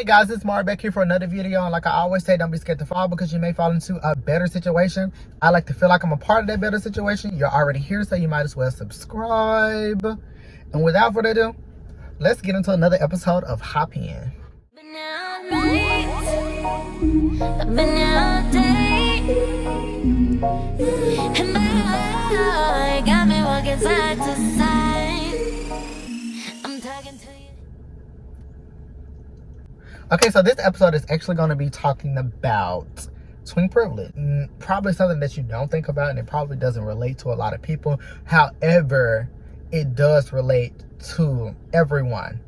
Hey guys, it's Mar back here for another video, and like I always say, don't be scared to fall because you may fall into a better situation. I like to feel like I'm a part of that better situation. You're already here, so you might as well subscribe. And without further ado, let's get into another episode of Hop In. Got me walking side to side. I'm talking to you. Okay, so this episode is actually going to be talking about Twink Privilege. Probably something that you don't think about, and it probably doesn't relate to a lot of people. However, it does relate to everyone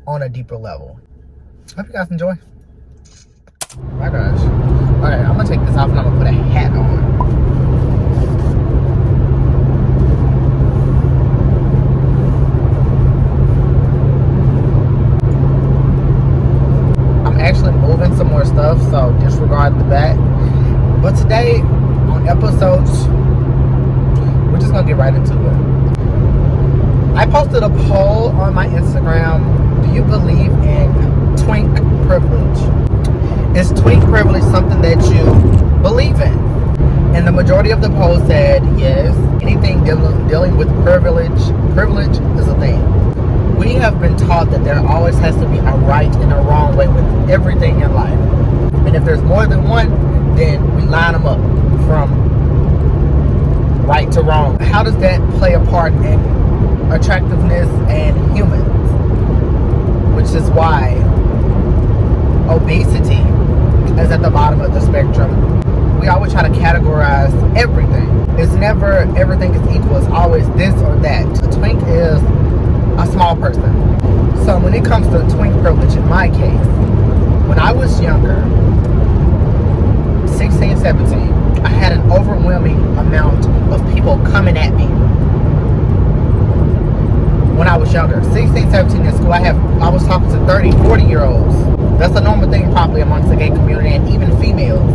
on a deeper level. Hope you guys enjoy. Oh my gosh. Okay, I'm going to take this off and I'm going to put a hat on. Actually moving some more stuff, so disregard the back. But today on episodes, we're just gonna get right into it. I posted a poll on my Instagram. Do you believe in twink privilege? Is twink privilege something that you believe in? And the majority of the poll said yes. Anything dealing with privilege is a thing. We have been taught that there always has to be a right and a wrong way with everything in life. And if there's more than one, then we line them up from right to wrong. How does that play a part in attractiveness and humans? Which is why obesity is at the bottom of the spectrum. We always try to categorize everything. It's never everything is equal. It's always this or that. A twink is a small person. So when it comes to twink privilege, in my case, when I was younger, 16, 17, I had an overwhelming amount of people coming at me. When I was younger, 16, 17 in school, I was talking to 30, 40-year-olds. That's a normal thing probably amongst the gay community and even females.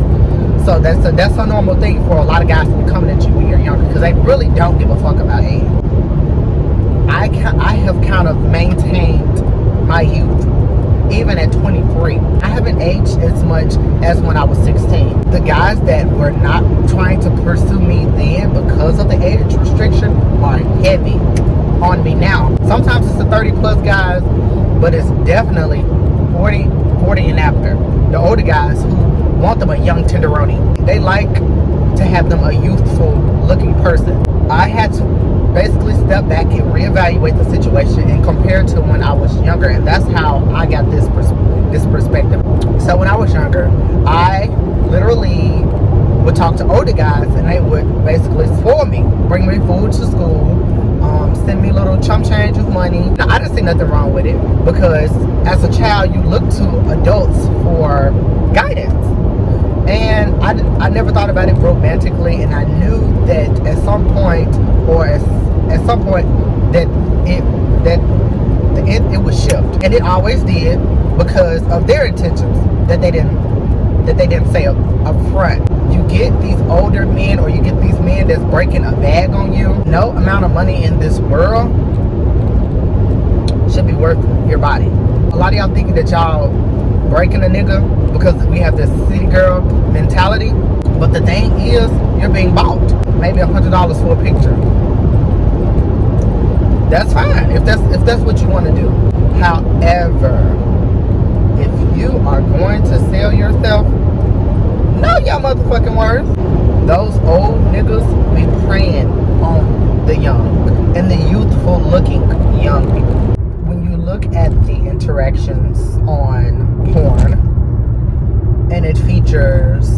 So that's a normal thing for a lot of guys to be coming at you when you're younger because they really don't give a fuck about age. I have kind of maintained my youth even at 23. I haven't aged as much as when I was 16. The guys that were not trying to pursue me then because of the age restriction are heavy on me now. Sometimes it's the 30 plus guys, but it's definitely 40 and after. The older guys who want them a young tenderoni. They like to have them a youthful looking person. I had to basically step back and reevaluate the situation and compare to when I was younger, and that's how I got this perspective. So when I was younger, I literally would talk to older guys and they would basically spoil me, bring me food to school, send me little chump change of money. Now I didn't see nothing wrong with it because as a child you look to adults for guidance. And I never thought about it romantically, and I knew that at some point that it would shift, and it always did because of their intentions that they didn't say up front. You get these older men, or you get these men that's breaking a bag on you. No amount of money in this world should be worth your body. A lot of y'all thinking that y'all breaking a nigga because we have this city girl mentality, but the thing is, you're being bought. Maybe $100 for a picture. That's fine if that's what you want to do. However, if you are going to sell yourself, know your motherfucking worth. Those old niggas be preying on the young and the youthful looking young people. When you look at the interactions on porn, and it features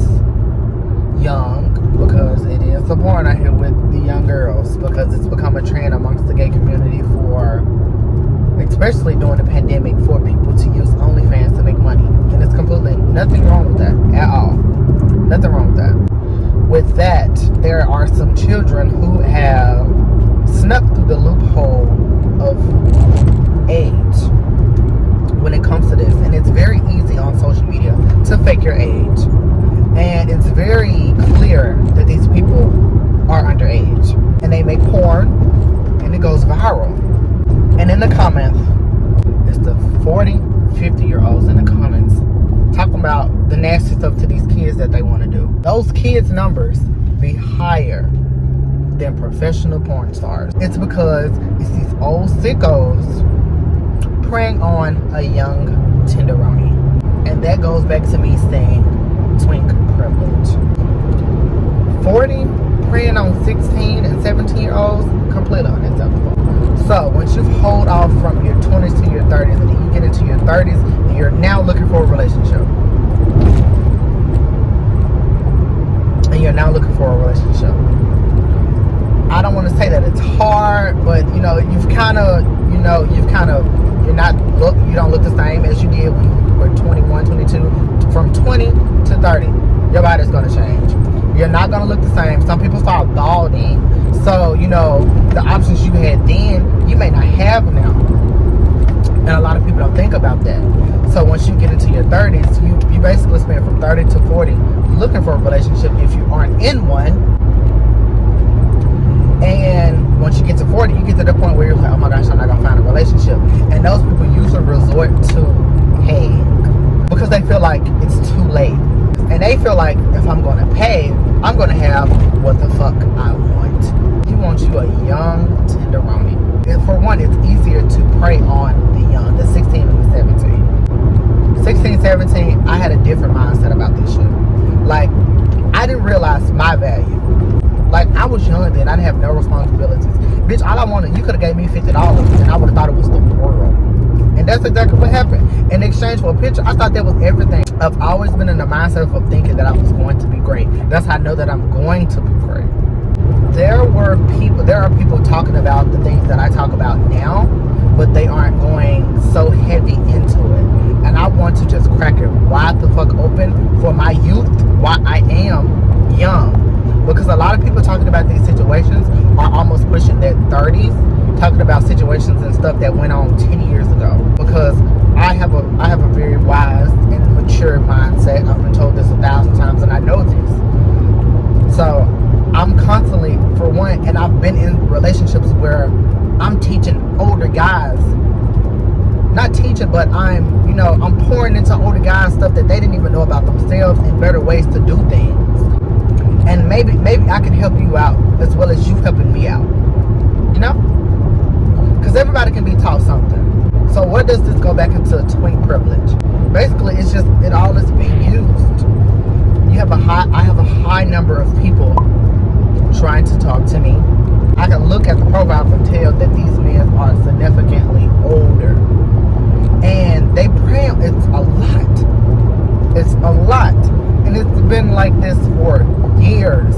young, because it is a porn out here with the young girls, because it's become a trend amongst the gay community for, especially during the pandemic, for people to use OnlyFans to make money. And it's completely nothing wrong with that at all. Nothing wrong with that. With that, there are some children who have snuck through the loophole of age when it comes to this, and it's very easy on social media to fake your age, and it's very clear that these people are underage, and they make porn and it goes viral. And in the comments, it's the 40, 50-year-olds in the comments nasty stuff to these kids that they want to do. Those kids' numbers be higher than professional porn stars. It's because it's these old sickos preying on a young tenderoni. And that goes back to me saying twink privilege. 40 preying on 16 and 17-year-olds, completely unacceptable. So once you hold off from your 20s to your 30s, and then you get into your 30s, and you're now looking for a relationship. And you're now looking for a relationship. I don't want to say that it's hard, but you know, you don't look the same as you did when you were 21, 22. From 20 to 30, your body's going to change. You're not going to look the same. Some people start balding. So, you know, the options you had then, you may not have now. And a lot of people don't think about that. So once you get into your 30s, you basically spend from 30 to 40 looking for a relationship if you aren't in one. And once you get to 40, you get to the point where you're like, oh my gosh, I'm not going to find a relationship. And those people usually resort to paying because they feel like it's too late. And they feel like if I'm going to pay, I'm going to have what the fuck I want. You want you a young tenderoni. And for one, it's easier to prey on the young, the 16 and the 17. 16, 17, I had a different mindset about this shit. Like, I didn't realize my value. Like, I was young then. I didn't have no responsibilities. Bitch, all I wanted, you could have gave me $50 and I would have thought it was the world. And that's exactly what happened. In exchange for a picture, I thought that was everything. I've always been in the mindset of thinking that I was going to be great. That's how I know that I'm going to be great. There are people talking about the things that I talk about now, but they aren't going so heavy into it. And I want to just crack it wide the fuck open for my youth, why I am young. Because a lot of people talking about these situations are almost pushing their 30s, talking about situations and stuff that went on 10 years ago. Because I have a very wise and mature mindset. I've been told this 1,000 times and I know this. So I'm constantly, for one, and I've been in relationships where I'm teaching older guys. Not teaching, but I'm pouring into older guys stuff that they didn't even know about themselves and better ways to do things. And maybe I can help you out as well as you helping me out. You know? Because everybody can be taught something. So what does this go back into twink privilege? Basically, it's just, it all is being used. I have a high number of people trying to talk to me. I can look at the profiles and tell that these men are significantly older. And they pray, it's a lot. It's a lot. And it's been like this for years.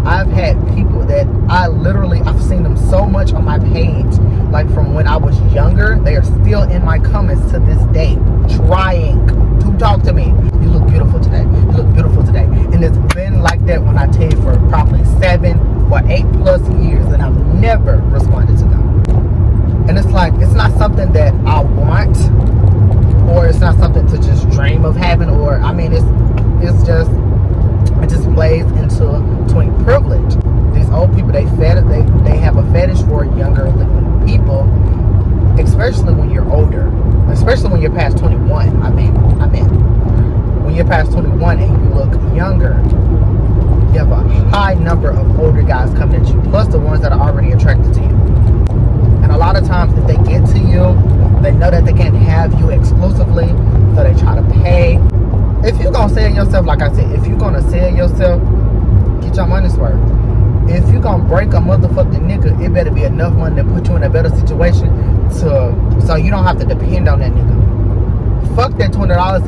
I've had people that I've seen them so much on my page, like from when I was younger. They are still in my comments to this day, trying to talk to me. You look beautiful today. You look beautiful today. And it's been like that when I tell you for probably 7 or 8+ years, and I've never responded to them. And it's like, it's not something that I want, or it's not something to just dream of having, or I mean, it just plays into twink privilege. These old people, they have a fetish for younger looking people, especially when you're older, especially when you're past 21. I mean, when you're past 21 and you look younger, you have a high number of older guys coming at you, plus the ones that are already attracted to you. And a lot of times, if they get to you, they know that they can't have you exclusively, so they try to pay. If you're gonna sell yourself, like I said, if you're gonna sell yourself, get your money's worth. If you're gonna break a motherfucking nigga, it better be enough money to put you in a better situation so you don't have to depend on that nigga. Fuck that $20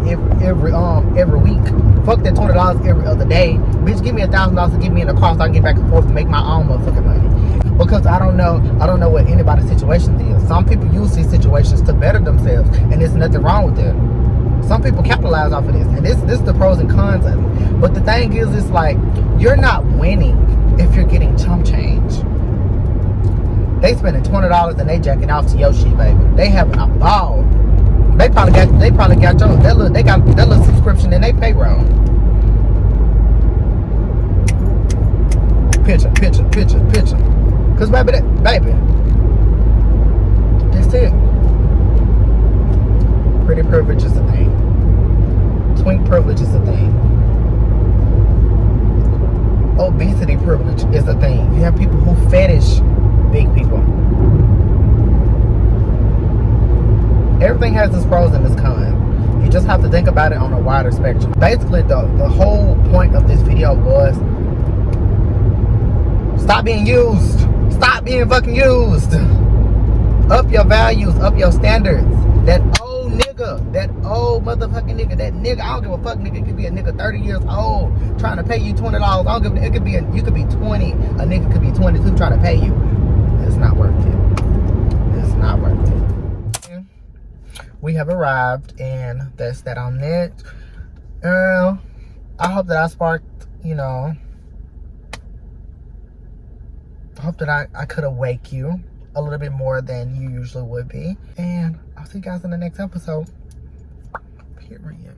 every week. Fuck that $20 every other day. Bitch, give me $1,000 to get me in the car so I can get back and forth and make my own motherfucking money. Because I don't know what anybody's situation is. Some people use these situations to better themselves, and there's nothing wrong with that. Some people capitalize off of this, and this is the pros and cons of it. But the thing is, it's like, you're not winning if you're getting chump change. They spending $20 and they jacking off to your shit, baby. They having a ball. They probably got that little subscription in their payroll. Picture. Cause baby, that's it. Pretty privilege is the thing. Twink privilege privilege is a thing. Obesity privilege is a thing. You have people who fetish big people. Everything has its pros and its cons. You just have to think about it on a wider spectrum. Basically, the whole point of this video was stop being used. Stop being fucking used. Up your values, up your standards. That old nigga, that old motherfucking nigga, that nigga, I don't give a fuck, nigga. It could be a nigga 30 years old trying to pay you $20. I don't give a, it could be you could be 20, a nigga could be 22 trying to pay you. It's not worth it. It's not worth it. We have arrived, and that's that on that. I hope that I sparked, you know, I hope that I could awake you a little bit more than you usually would be. And I'll see you guys in the next episode. Period.